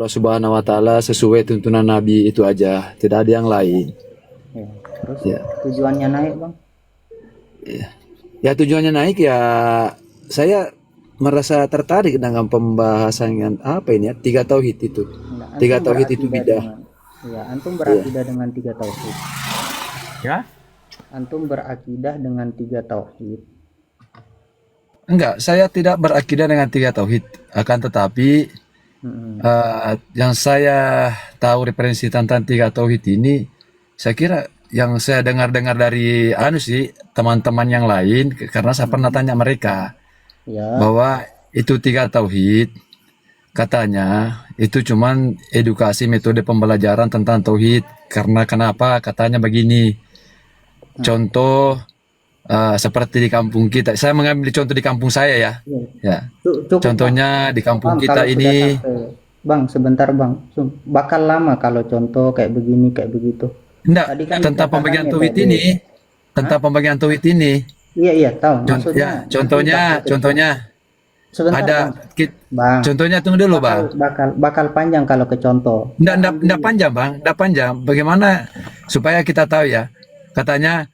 Allah Subhanahu wa taala sesuai tuntunan Nabi itu aja, tidak ada yang lain. Ya. Terus Ya. tujuannya naik, Bang? Ya tujuannya naik ya, saya merasa tertarik dengan pembahasan yang apa ini ya, tiga tauhid itu. Nah, Tiga antum tauhid itu berakidah bidah. dengan ya, antum Iya. berakidah dengan tiga tauhid. Ya? Antum berakidah dengan tiga tauhid. Enggak, saya tidak berakidah dengan tiga tauhid. Akan tetapi Mm-mm. yang saya tahu referensi tentang tiga tauhid ini, saya kira yang saya dengar-dengar dari sih teman-teman yang lain, karena saya pernah tanya mereka Ya, bahwa itu tiga tauhid, katanya itu cuman edukasi metode pembelajaran tentang tauhid. Karena kenapa? Katanya begini. Contoh seperti di kampung kita. Saya mengambil contoh di kampung saya ya. ya. Ya. Cukup, Contohnya di kampung Bang, kita kalau sudah ini. sampai, Bang, sebentar Bang, bakal lama kalau contoh kayak begini kayak begitu. Enggak, Tadi kan tentang pembagian dikatakan tauhid metode. ini, tentang pembagian tauhid ini. Iya tahu. Maksudnya Ya, contohnya sebentar ada Bang. Bang, contohnya tunggu dulu, Bang. bakal panjang kalau ke contoh. Enggak panjang, Bang. Enggak panjang. Bagaimana supaya kita tahu ya? Katanya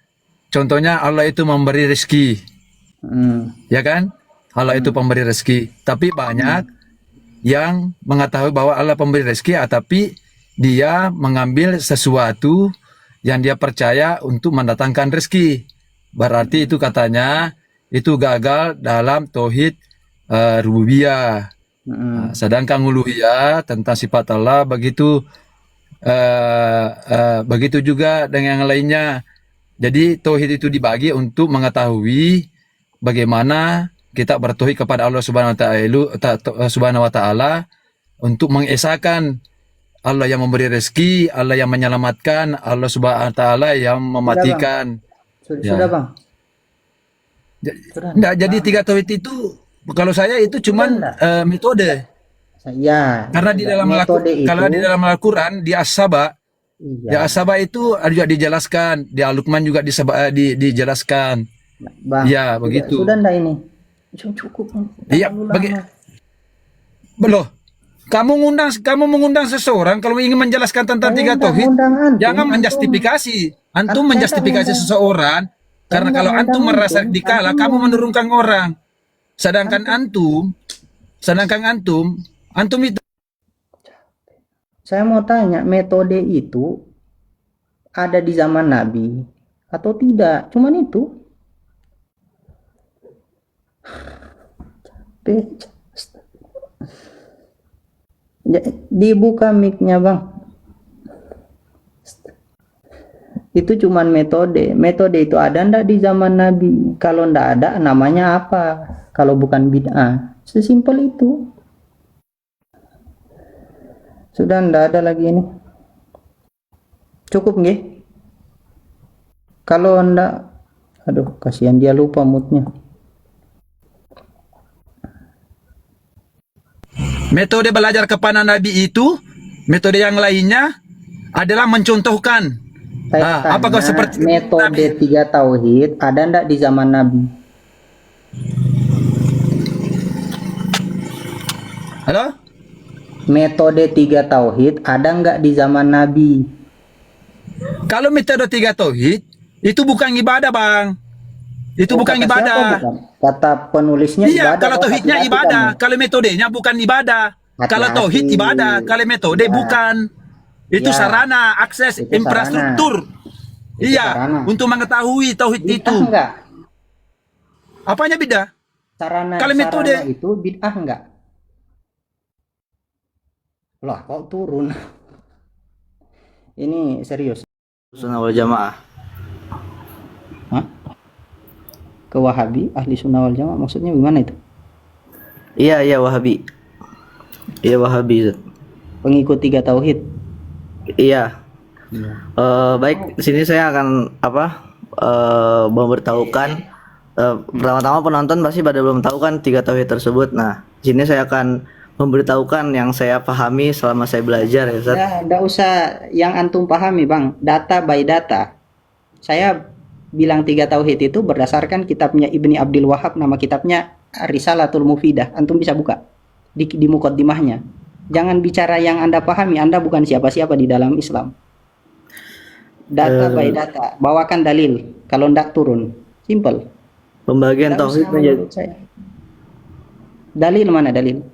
contohnya Allah itu memberi rezeki, Hmm. ya kan? Allah itu pemberi rezeki. Tapi banyak yang mengetahui bahwa Allah pemberi rezeki, tapi dia mengambil sesuatu yang dia percaya untuk mendatangkan rezeki. Berarti itu katanya itu gagal dalam tauhid rububiyah. Hmm. Sedangkan uluhiyah tentang sifat Allah begitu begitu juga dengan yang lainnya. Jadi tauhid itu dibagi untuk mengetahui bagaimana kita bertauhid kepada Allah Subhanahu wa taala untuk mengesahkan Allah yang memberi rezeki, Allah yang menyelamatkan, Allah Subhanahu wa taala yang mematikan. Ya. Sudah Bang. Sudah. Enggak, jadi tiga tauhid itu kalau saya itu cuman metode. Ya. Karena di dalam metode itu. kalau di dalam Al-Qur'an di As-Saba, di Iya. As-Saba itu juga dijelaskan, di Al-Luqman juga dijelaskan. Bang. Ya, begitu. Sudah enggak ini? Cukup. Iya, belum. Kamu mengundang seseorang kalau ingin menjelaskan tentang tiga tauhid, jangan menjustifikasi. Antum menjustifikasi seseorang karena kalau antum merasa dikala, kamu menurunkan orang. Sedangkan antum itu Saya mau tanya, metode itu ada di zaman Nabi atau tidak? Cuman itu. Dibuka mic-nya, Bang. Itu cuman metode. Metode itu ada ndak di zaman Nabi? Kalau ndak ada, namanya apa? Kalau bukan bid'ah. Sesimpel itu. Sudah ndak ada lagi ini. Cukup nggih? Kalau ndak, aduh, kasihan dia lupa moodnya. metode belajar kepada Nabi itu, metode yang lainnya adalah mencontohkan. Apakah seperti metode Nabi? Tiga tauhid ada ndak di zaman Nabi? Halo? Metode tiga tauhid ada nggak di zaman Nabi? Kalau metode tiga tauhid itu bukan ibadah, Bang. Itu bukan ibadah. Kata penulisnya iya, ibadah. kalau tauhidnya ibadah, kalau metodenya bukan ibadah. Kalau tauhid ibadah, kalau metode bukan. Itu sarana, akses, itu infrastruktur. Sarana. Iya, sarana. Untuk mengetahui tauhid bid'ah itu. Enggak? Apanya beda? Sarana, kalau metode sarana itu bid'ah enggak? Loh, kok turun? Ini serius. Sunnah wal Jamaah. Hah? Ke Wahabi, ahli sunnah wal jamaah, maksudnya gimana itu? Iya Wahabi. Iya Wahabi. Pengikut tiga tauhid. Iya. Baik, di sini saya akan memberitahukan. Pertama-tama penonton pasti pada belum tahu kan tiga tauhid tersebut. Nah, di sini saya akan memberitahukan yang saya pahami selama saya belajar ya, Ustaz. Nggak usah yang antum pahami, Bang. Data by data. Saya bilang tiga tauhid itu berdasarkan kitabnya Ibni Abdul Wahab, nama kitabnya Risalatul Mufidah. Antum bisa buka di muqaddimahnya. Jangan bicara yang Anda pahami, Anda bukan siapa-siapa di dalam Islam. Data by data, bawakan dalil. Kalau ndak turun, simple. Pembagian Nggak tauhid usah menurut saya. Dalil mana dalil?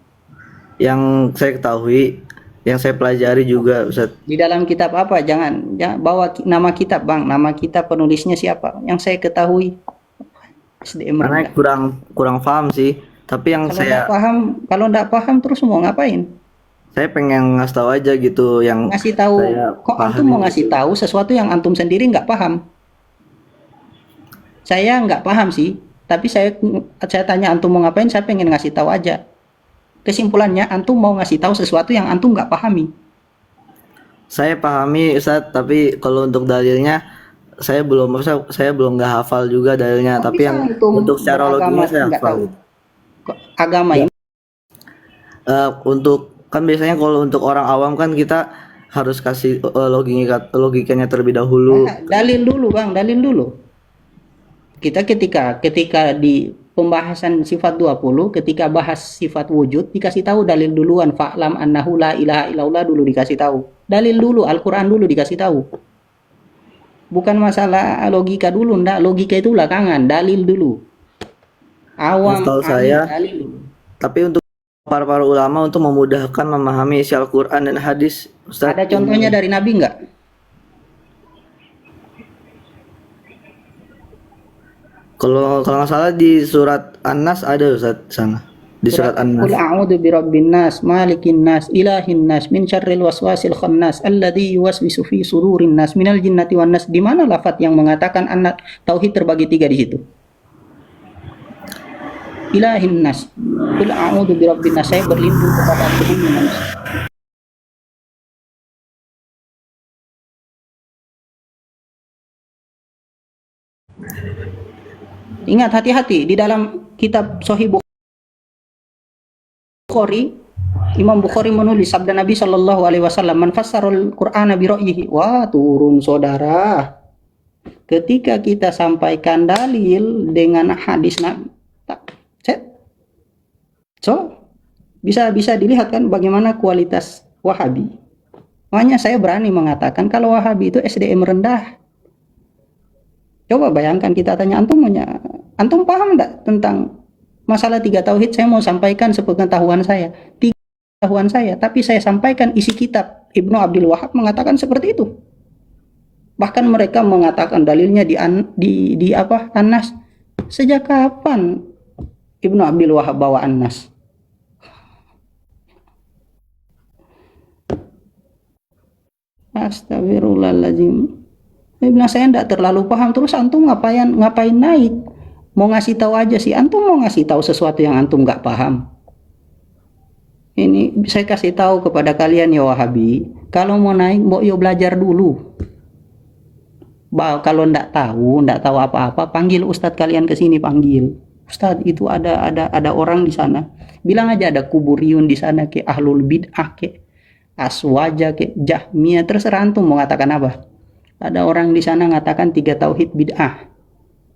yang saya ketahui, yang saya pelajari juga Ustaz. Di dalam kitab apa? Jangan bawa nama kitab, Bang. Nama kitab penulisnya siapa? Yang saya ketahui SDM Karena rendah. kurang paham sih. Tapi yang Kalau ndak paham terus mau ngapain? saya pengen ngasih tahu aja gitu yang Ngasih tahu, saya kok antum mau pahami. ngasih tahu sesuatu yang antum sendiri nggak paham? Saya nggak paham sih, tapi saya tanya antum mau ngapain, saya pengen ngasih tahu aja. Kesimpulannya, antum mau ngasih tahu sesuatu yang antum nggak pahami. Saya pahami Ustaz, tapi kalau untuk dalilnya saya belum nggak hafal juga dalilnya, Kok tapi bisa yang antum untuk secara beragama loginya saya nggak tahu? hafal. Kok agama ini Untuk kan biasanya kalau untuk orang awam kan kita harus kasih logikanya terlebih dahulu. dalil dulu, Bang, dalil dulu. Kita ketika di pembahasan sifat 20, ketika bahas sifat wujud, dikasih tahu dalil duluan. Fa'lam annahu la ilaha illallah dulu dikasih tahu. Dalil dulu, Al-Quran dulu dikasih tahu. Bukan masalah logika dulu, ndak. Logika itu belakangan, dalil dulu. Awam, Setahu alim, saya, dalil dulu. tapi untuk para ulama untuk memudahkan memahami isi Al-Quran dan hadis, Ustaz. Ada contohnya dari Nabi nggak? Kalau nggak salah di surat An-Nas ada Ustaz sana. Di surat An-Nas. Qul a'udzu birabbin nas, malikin nas, ilahin nas, min syarril waswasil khannas, alladzi yuwaswisu fi sudurin nas, minal jinnati wan nas. Di mana lafaz yang mengatakan anak tauhid terbagi 3 di situ? Ilahin nas. Qul a'udzu birabbin nas, saya berlindung kepada Tuhan manusia. Ingat, hati-hati di dalam kitab Sahih Bukhari, Imam Bukhari menulis sabda Nabi Shallallahu Alaihi Wasallam, "Man fassarul Qur'ana bi ra'yihi." Wah, turun saudara. Ketika kita sampaikan dalil dengan hadis Nabi, so bisa dilihat kan bagaimana kualitas Wahabi. Makanya saya berani mengatakan kalau Wahabi itu SDM rendah. Coba bayangkan kita tanya antum paham enggak tentang masalah 3 tauhid? Saya mau sampaikan sepengetahuan saya. 3 pengetahuan saya, tapi saya sampaikan isi kitab. Ibnu Abdul Wahab mengatakan seperti itu. Bahkan mereka mengatakan dalilnya di apa? An-Nas. Sejak kapan Ibnu Abdul Wahab bawa An-Nas? Astagfirullahaladzim. Saya bilang saya enggak terlalu paham, terus antum ngapain naik? Mau ngasih tahu aja sih, antum mau ngasih tahu sesuatu yang antum nggak paham. Ini saya kasih tahu kepada kalian ya Wahabi, kalau mau naik, mbok yo belajar dulu. Kalau nggak tahu apa-apa, panggil ustadz kalian ke sini, panggil. Ustadz, itu ada orang di sana. Bilang aja ada kuburiyun di sana, ke ahlul bid'ah, ke aswaja, ke jahmiyah, terserah antum mau ngatakan apa. Ada orang di sana ngatakan 3 tauhid bid'ah.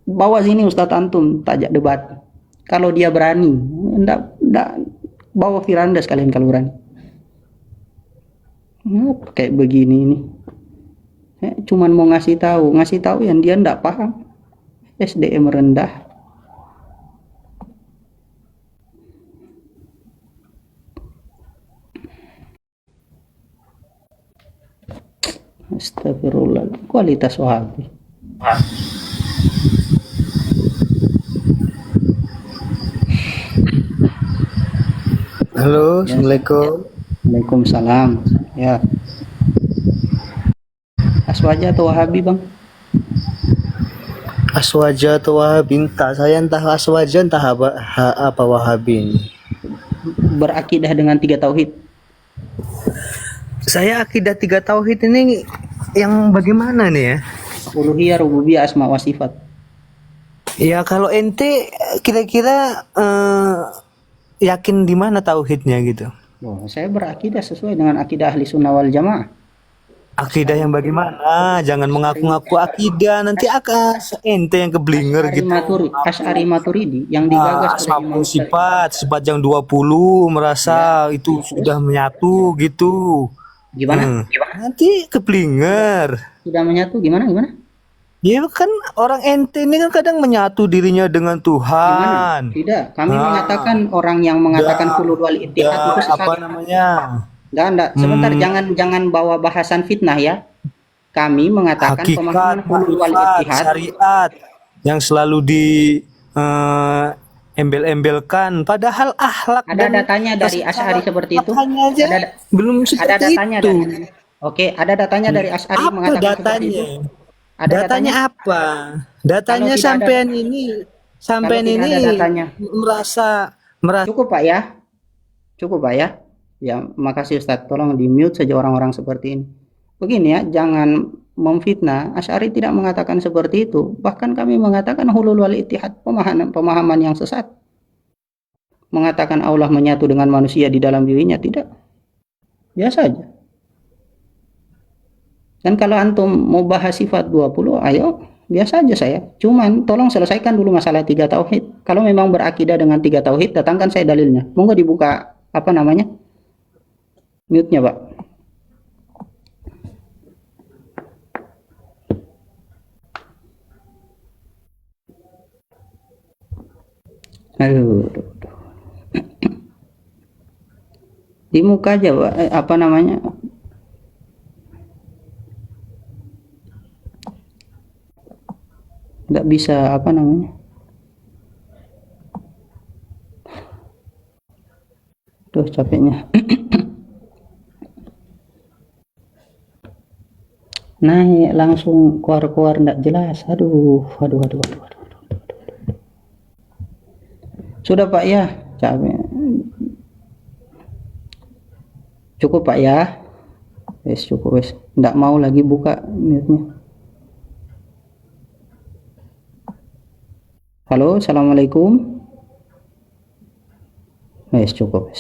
Bawa sini Ustadz antum, tajak debat. Kalau dia berani, enggak bawa Firanda sekalian kalau berani. Kayak begini ini. Cuman mau ngasih tahu yang dia enggak paham. SDM rendah. Astagfirullah, kualitas Wahabi. Halo, Assalamualaikum. Waalaikumsalam. Ya. Aswaja atau Wahabi, Bang? Aswaja atau Wahabi? Entah Aswaja, entah apa Wahabi ini. Berakidah dengan 3 tauhid. Saya akidah 3 tauhid ini yang bagaimana nih ya? Uluhiyah, rububiyah, asma wa sifat. Ya kalau ente kira-kira yakin di mana tauhidnya gitu? Saya berakidah sesuai dengan akidah ahli sunnah wal jamaah. Akidah yang bagaimana? Jangan mengaku-ngaku akidah, nanti akan ente yang keblinger gitu. Asy'ari Maturidi yang digagas oleh Imam Asma'ul Syafi'i. sifat yang 20 merasa itu sudah menyatu gitu. Gimana? Nanti keblinger. Sudah menyatu gimana? Ya kan orang ente ini kan kadang menyatu dirinya dengan Tuhan. Tidak, kami mengatakan orang yang mengatakan hulul wal ittihad itu sesat. Apa namanya? Enggak, sebentar, jangan bawa bahasan fitnah ya. Kami mengatakan pemahaman Hakikat, hulul wal ma'rifat, ittihad. syariat yang selalu di embel-embelkan, padahal akhlak Ada datanya dari Asy'ari seperti itu? makanya aja Ada belum seperti datanya itu. Oke, ada datanya dari Asy'ari Apa mengatakan seperti datanya? itu. Ada Datanya apa? Datanya Kalau tidak sampean ini ada datanya. merasa Cukup Pak ya. Ya, makasih Ustadz. Tolong di mute saja orang-orang seperti ini. Begini ya, jangan memfitnah. Asy'ari tidak mengatakan seperti itu. Bahkan kami mengatakan hulul wal ittihad, pemahaman yang sesat. Mengatakan Allah menyatu dengan manusia di dalam dirinya, tidak. Biasa aja. Dan kalau antum mau bahas sifat 20, ayo, biasa aja saya. Cuman tolong selesaikan dulu masalah 3 tauhid. Kalau memang berakidah dengan 3 tauhid, datangkan saya dalilnya. Monggo dibuka mute-nya, Pak. Aduh. Di muka aja, Pak. Nggak bisa Duh, capeknya. Naik langsung keluar nggak jelas. Aduh. Sudah Pak ya, capek. Cukup Pak ya. Cukup. Nggak mau lagi buka mute-nya. Halo, assalamualaikum. Cukup.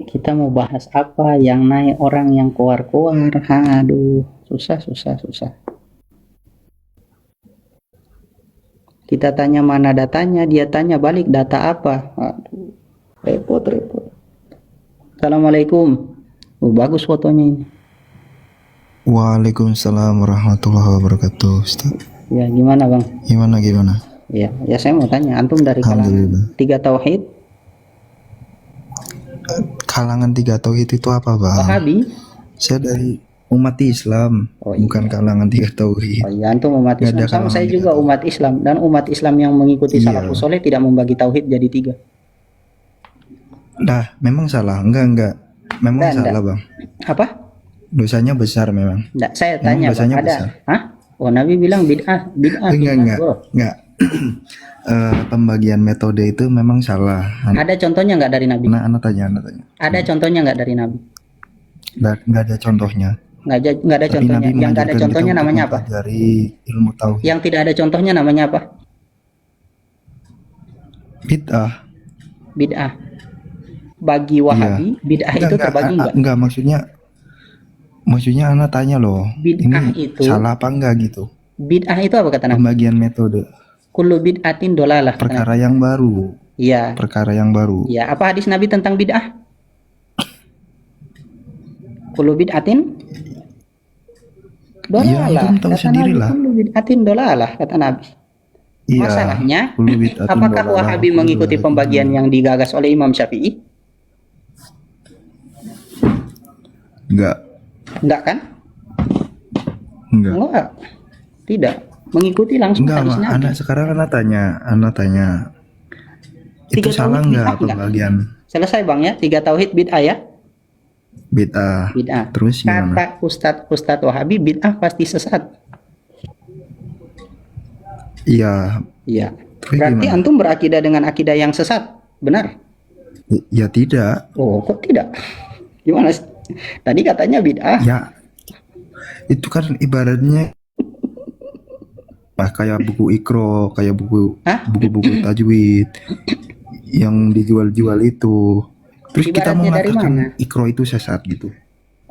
Kita mau bahas apa? Yang naik orang yang keluar. Aduh, susah. Kita tanya mana datanya, dia tanya balik data apa. Aduh, repot. Assalamualaikum. Bagus fotonya ini. Waalaikumsalam warahmatullahi wabarakatuh, Ustaz. Ya, gimana Bang? Gimana? Ya saya mau tanya, antum dari kalangan 3 tauhid? Kalangan 3 tauhid itu apa, Bang? Wahabi? Saya dari umat Islam, bukan kalangan 3 tauhid. Oh iya, antum umat Islam. Sama saya juga umat Islam, dan umat Islam yang mengikuti salafus saleh tidak membagi tauhid jadi 3. Nah, memang salah. Enggak. Memang salah, Bang. Apa? Dosanya besar memang. Enggak, saya tanya Bang, ada. Besar. Hah? Oh, Nabi bilang bid'ah. Enggak. Pembagian metode itu memang salah. Ada contohnya enggak dari Nabi? Anak tanya. Ada contohnya enggak dari Nabi? Enggak ada contohnya. Enggak ada contohnya. Yang enggak ada contohnya namanya apa? Dari ilmu tauhid. Yang tidak ada contohnya namanya apa? Bid'ah. Bagi Wahabi, bid'ah itu terbagi enggak? Maksudnya anak tanya loh. Bid'ah ini itu salah apa enggak gitu? Bid'ah itu apa kata Nabi? Pembagian metode. Kullu bid'atin dolalah. Perkara yang baru. Iya. Perkara yang baru. Ya, apa hadis Nabi tentang bid'ah? Kullu bid'atin dolalah. Iya, itu tahu sendirilah. Kullu bid'atin dolalah kata Nabi. Iya. Masalahnya, apakah Wahabi mengikuti pembagian yang digagas oleh Imam Syafi'i? Enggak kan? Enggak. Tidak. Mengikuti langsung hadis Nabi. Anak tanya. Itu salah enggak pembagian? Selesai Bang ya, 3 tauhid bid'ah ya? Bid'ah. Terus gimana? Kata Ustadz Wahabi, bid'ah pasti sesat. Iya. Berarti gimana? Antum berakidah dengan akidah yang sesat, benar? Ya tidak. Oh, kok tidak? Gimana? Tadi katanya bid'ah. Ya. Itu kan ibaratnya kayak buku Iqra, kayak Hah? buku-buku tajwid yang dijual-jual itu. Terus kita Ibaratnya dari mengatakan mana? Iqra itu sesat gitu.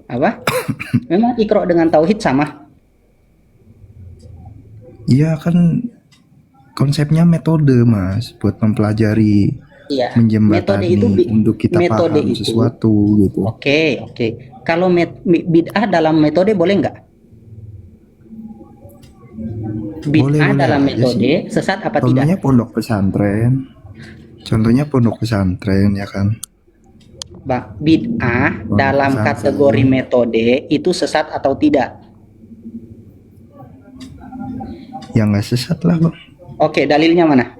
Apa? Memang Iqra dengan tauhid sama? Iya kan konsepnya metode Mas buat mempelajari, Iya. Metode menjembatani itu untuk kita metode paham itu. sesuatu gitu. Oke. Kalau bid'ah dalam metode boleh nggak? Boleh Bid'ah dalam aja metode sih. sesat apa tidak? Contohnya pondok pesantren. Contohnya pondok pesantren ya kan. Bang, bid'ah Pondok dalam pesantren. kategori metode itu sesat atau tidak? Ya nggak sesat lah Bang. Oke, dalilnya mana?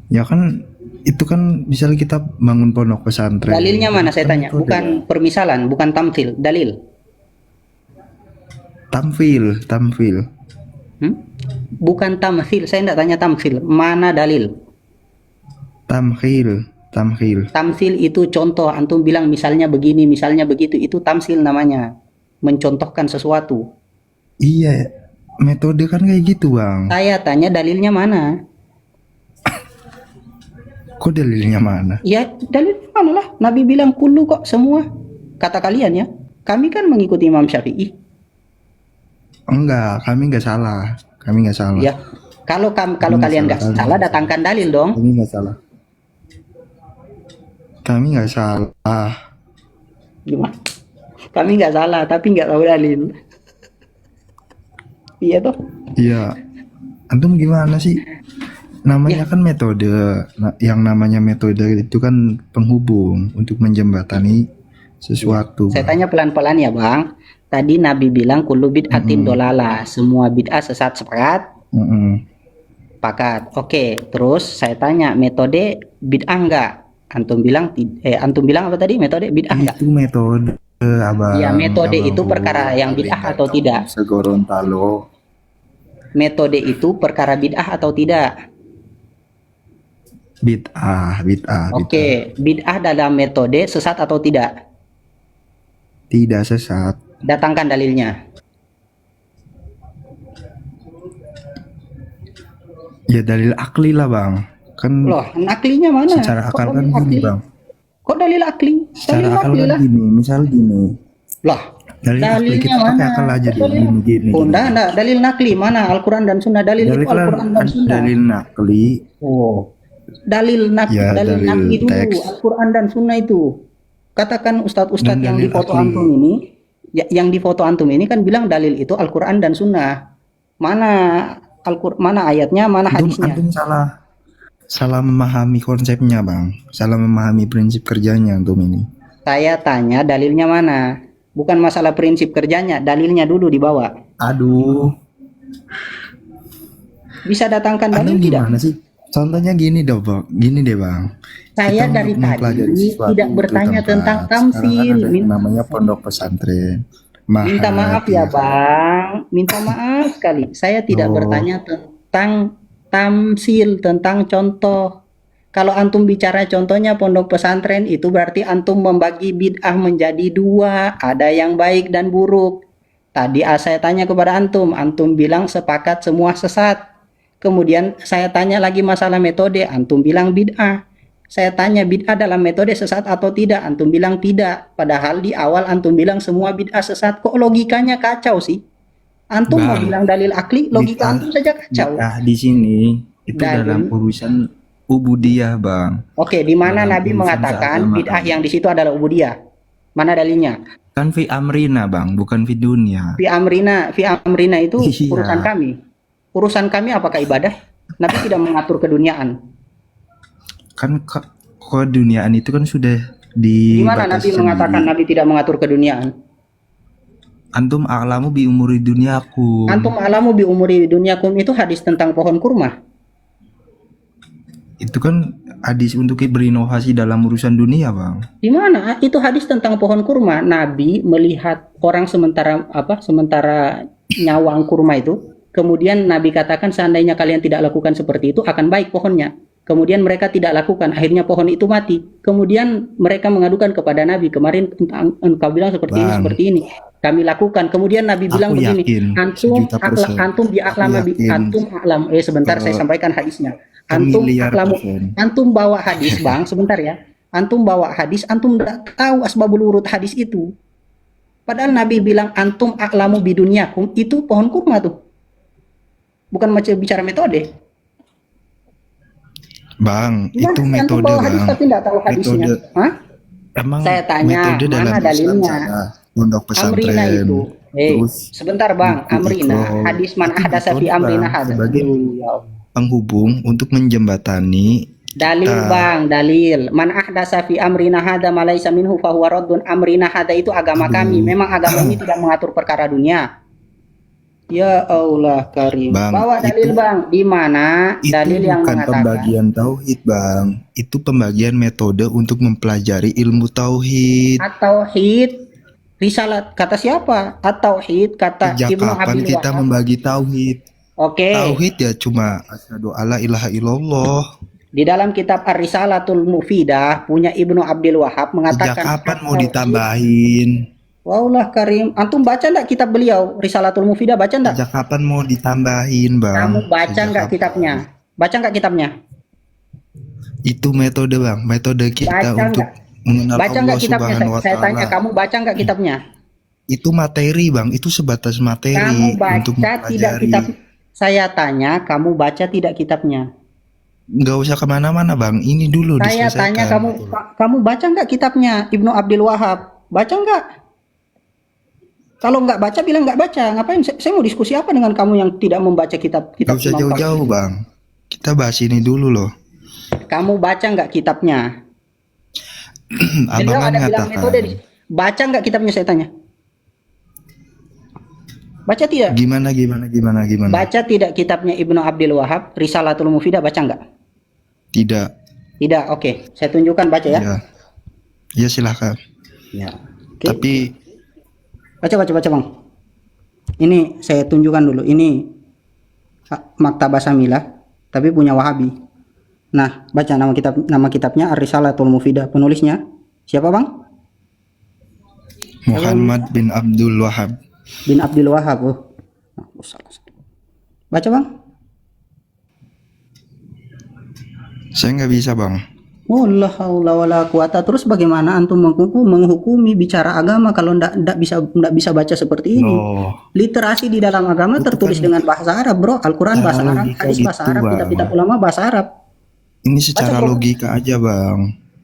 Ya kan itu kan misalnya kita bangun pondok pesantren. Dalilnya mana saya Kan tanya? metode. Bukan permisalan, bukan tamthil, dalil. Tamfil. Bukan tamthil, saya tidak tanya tamthil. Mana dalil? Tamhil. Tamthil itu contoh, antum bilang misalnya begini, misalnya begitu, itu tamsil namanya. Mencontohkan sesuatu. Iya, metode kan kayak gitu Bang. Saya tanya dalilnya mana? Kok dalilnya mana? Ya, dalilnya mana lah? Nabi bilang kullu kok semua. Kata kalian ya. Kami kan mengikuti Imam Syafi'i. Enggak, kami nggak salah. Ya. Kalau Kami kalian nggak salah. salah, datangkan dalil dong. Kami nggak salah. Gimana? Kami nggak salah, tapi nggak tahu dalil. Iya toh? Iya. Antum gimana sih? Namanya kan metode. Yang namanya metode itu kan penghubung untuk menjembatani sesuatu. Saya tanya pelan-pelan ya bang. Tadi Nabi bilang kullu bid'atin dolalah. Semua bid'ah sesat, sepakat? Sepakat. Oke. Terus saya tanya metode bid'ah enggak? Antum bilang apa tadi? Metode bid'ah enggak? Itu metode abang. Ya, metode Abang itu perkara yang bid'ah atau tidak? Segorontalo. Metode itu perkara bid'ah atau tidak? Bid'ah. Oke, bid'ah dalam metode sesat atau tidak? Tidak sesat. Datangkan dalilnya. Ya dalil akli lah bang. Kan Loh, aklinya mana? secara Kok akal kan dalil gini akli? bang. Kok dalil akli? Secara Dalil akal akli kan lah. gini. Misal gini. Lah, Dalil akli dalilnya kita pakai mana? akal aja deh. Dalil- Gini. Oh, enggak. Dalil nakli mana? Al-Quran dan Sunnah. Dalil itu Al-Quran dan Sunnah. Dalil nakli. Oh. Dalil Ya, dalil dalil nakli dulu. teks. Al-Quran dan Sunnah itu. Katakan ustadz-ustadz Dan yang dalil di foto akli. antum ini, yang di foto antum ini kan bilang dalil itu Al-Quran dan Sunnah. Mana mana ayatnya, mana hadisnya? Antum salah memahami konsepnya bang. Salah memahami prinsip kerjanya antum ini. Saya tanya dalilnya mana? Bukan masalah prinsip kerjanya, dalilnya dulu dibawa. Aduh. Bisa datangkan dalil Antum tidak? gimana sih? Contohnya gini deh bang. Gini deh bang. Saya Kita dari untuk mempelajari tadi sesuatu tidak itu bertanya tempat. tentang Sekarang kan tamsil. ada yang namanya pondok pesantren. Minta maaf ya kan? bang, minta maaf sekali. Saya tidak Oh. bertanya tentang tamsil, tentang contoh. Kalau antum bicara contohnya pondok pesantren, itu berarti antum membagi bid'ah menjadi dua, ada yang baik dan buruk. Tadi saya tanya kepada antum bilang sepakat semua sesat. Kemudian saya tanya lagi masalah metode, antum bilang bid'ah. Saya tanya bid'ah dalam metode sesat atau tidak, antum bilang tidak. Padahal di awal antum bilang semua bid'ah sesat. Kok logikanya kacau sih? Antum mau Bang, bilang dalil akli, logika bid'ah- antum saja kacau. Bid'ah di sini itu Dalil. dalam urusan ubudiyah bang. Oke, di mana Dalam Nabi urusan mengatakan keagamaan. bid'ah yang di situ adalah ubudiyah? Mana dalilnya? Kan fi amrina bang, bukan fi dunia. Fi amrina itu Iya. urusan kami. Urusan kami apakah ibadah? Nabi tidak mengatur keduniaan. Kan keduniaan itu kan sudah Di mana Nabi dibatasi mengatakan sendiri. Nabi tidak mengatur keduniaan? Antum a'lamu bi umuri dunyakum. Antum alamu bi umuri dunyakum itu hadis tentang pohon kurma. Itu kan hadis untuk berinovasi dalam urusan dunia bang. Di mana? Itu hadis tentang pohon kurma. Nabi melihat orang sementara nyawang kurma itu. Kemudian Nabi katakan seandainya kalian tidak lakukan seperti itu akan baik pohonnya. Kemudian mereka tidak lakukan, akhirnya pohon itu mati. Kemudian mereka mengadukan kepada Nabi, kemarin engkau bilang seperti ini, Bang. seperti ini. kami lakukan. Kemudian Nabi bilang Aku begini, yakin, antum 1.000.000%. antum bi aklama Aku yakin. antum aklam. Sebentar saya sampaikan hadisnya. Antum Miliar aklamu, persen. antum bawa hadis, Bang, sebentar ya. Antum bawa hadis, antum tidak tahu asbabul wurud hadis itu. Padahal Nabi bilang antum aklamu bidunyakum, itu pohon kurma tuh. Bukan macam bicara metode. Bang, Gimana itu sih antum metode bawa hadis bang. tapi tidak tahu hadisnya? Metode. Hah? Emang Saya tanya, metode dalam mana Islam dalilnya? salah. Pondok Amrina pesantren. itu. Terus Sebentar Bang, buku Amrina, Iqra. hadis man Itu ahdatsa fi metode, amrina Bang, hadza. sebagai Ya Allah. penghubung untuk menjembatani Dalil kita. Bang, dalil. Man ahdatsa fi amrina hadza ma laisa minhu fa huwa raddun. Amrina hadza itu agama kami. Memang agama ini tidak mengatur perkara dunia. Ya Allah Karim. Bang, Bawa dalil itu- Bang. Di mana Itu dalil yang bukan mengatakan pembagian tauhid, Bang. Itu pembagian metode untuk mempelajari ilmu tauhid. at-tauhid risalah kata siapa? At-tauhid kata Sejak Ibnu kapan Abil kita Wahab. membagi tauhid? Oke. Tauhid ya cuma asyhadu alla ilaha illallah. Di dalam kitab Ar-Risalatul Mufidah punya Ibnu Abdul Wahab Sejak mengatakan kapan mau at-tauhid. ditambahin? Wallah Karim, antum baca enggak kitab beliau Risalatul Mufidah, baca enggak? Sejak kapan mau ditambahin, Bang? Kamu baca Sejak enggak kapan? kitabnya? Baca enggak kitabnya? Itu metode, Bang. Metode kita Baca untuk mengenal Baca Allah enggak kitabnya? Subhanahu wa Saya tanya taala. kamu baca enggak kitabnya? Itu materi, Bang. Itu sebatas materi Kamu untuk baca tidak mempelajari. kitab? Saya tanya kamu baca tidak kitabnya? Nggak usah kemana-mana, Bang. Ini dulu Saya diselesaikan. tanya kamu baca enggak kitabnya Ibnu Abdul Wahab? Baca enggak? Kalau enggak baca bilang enggak baca. Ngapain? Saya mau diskusi apa dengan kamu yang tidak membaca kitab Nggak usah Imam jauh-jauh, Fahmi? Bang. Kita bahas ini dulu loh. Kamu baca enggak kitabnya? Beliau Abang kan ada bilang metode ngatakan. baca enggak kitabnya, saya tanya. Baca tidak? Gimana? Baca tidak kitabnya Ibnu Abdul Wahab Risalatul Mufidah, baca enggak? Tidak. Tidak. Oke, saya tunjukkan, baca ya. Ya. Ya silahkan. Ya. Oke. Tapi Baca Bang. Ini saya tunjukkan dulu. Ini Maktabah Samilah tapi punya Wahabi. Nah, baca nama kitabnya Ar-Risalatul Mufidah. Penulisnya siapa, Bang? Muhammad bin Abdul Wahab. Bin Abdul Wahab. Oh. Nah, salah. Baca, Bang. Saya nggak bisa, Bang. Wallah haula wala quwata. Terus bagaimana antum menghukumi bicara agama kalau ndak bisa baca seperti ini? Loh, Literasi di dalam agama itu tertulis kan dengan bahasa Arab, Bro. Al-Qur'an bahasa cara Arab, logika hadis bahasa gitu, Arab, Bang. kitab-kitab ulama bahasa Arab. Ini secara Baca, Bang. logika aja, Bang.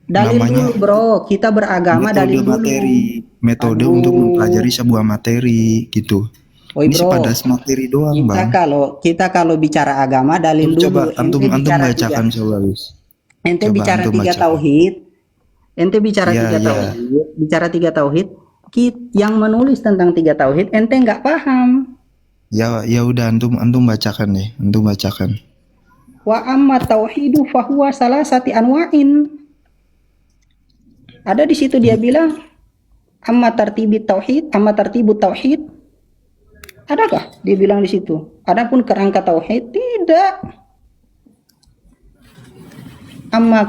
Dalil Namanya dulu, Bro. Kita beragama metode dalil dulu. materi. Metode Aduh. untuk mempelajari sebuah materi gitu. Oi, Ini Bro. sebatas materi doang, Kita Bang. kalau bicara agama dalil Coba dulu. antum bicara bacakan coba, Wis. Ente Coba bicara antum tiga bacakan. tauhid. Ente bicara Iya, tiga iya. tauhid. Bicara tiga tauhid. Yang menulis tentang tiga tauhid ente nggak paham. Ya udah antum bacakan deh. Antum bacakan. Wa amma tauhidu fahuwa salasati anwa'in. Ada di situ dia bilang amma tartibut tauhid. Adakah dia bilang di situ? Adapun kerangka tauhid tidak. Amma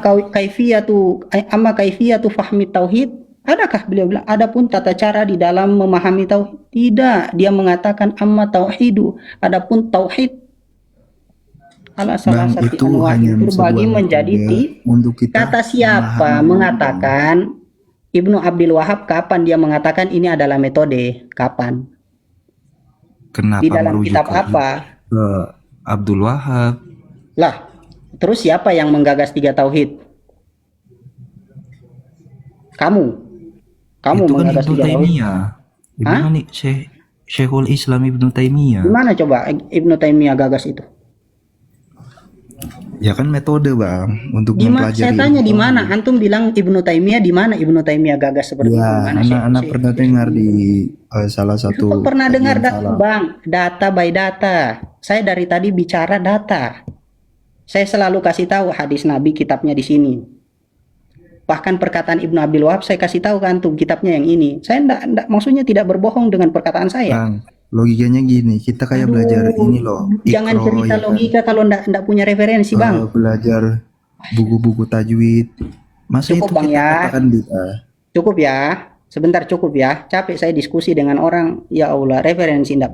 kaifiyatu fahmi tauhid. Adakah beliau bilang adapun tata cara di dalam memahami tauhid? Tidak. Dia mengatakan amma tauhidu. Adapun tauhid ala salah Bang, satu itu anwa hanya terbagi sebuah menjadi metode untuk kita kata siapa memahami. mengatakan Ibnu Abdul Wahab, kapan dia mengatakan ini adalah metode? Kapan? Kenapa Di dalam merujuk kitab ke apa? Abdul Wahab? Lah, terus siapa yang menggagas tiga tauhid? Kamu Itu kan menggagas Ibnu tiga tauhid. Taimiyah. Hah? Gimana nih Syekhul Islam Ibnu Taimiyah? Gimana coba Ibnu Taimiyah gagas itu? Ya kan metode, Bang, untuk Di mana? mempelajari. Saya tanya di ilmu. mana? Antum bilang Ibnu Taimiyah, di mana Ibnu Taimiyah gagas seperti itu? Ya, Mana, anak-anak Syekh? pernah dengar di salah Itu satu. pernah dengar kajian salah. Bang, data by data. Saya dari tadi bicara data. Saya selalu kasih tahu hadis Nabi, kitabnya di sini. Bahkan perkataan Ibnu Abdul Wahab saya kasih tahu kan tuh kitabnya yang ini. Saya enggak maksudnya tidak berbohong dengan perkataan saya. Bang, logikanya gini, kita kayak Aduh, belajar ini loh. Jangan Iqra, cerita ya kan? logika kalau enggak punya referensi, Bang. Belajar buku-buku tajwid. Masa Cukup, itu Bang, kita ya. katakan Cukup ya. Sebentar cukup ya. Capek saya diskusi dengan orang. Ya Allah, referensi ndak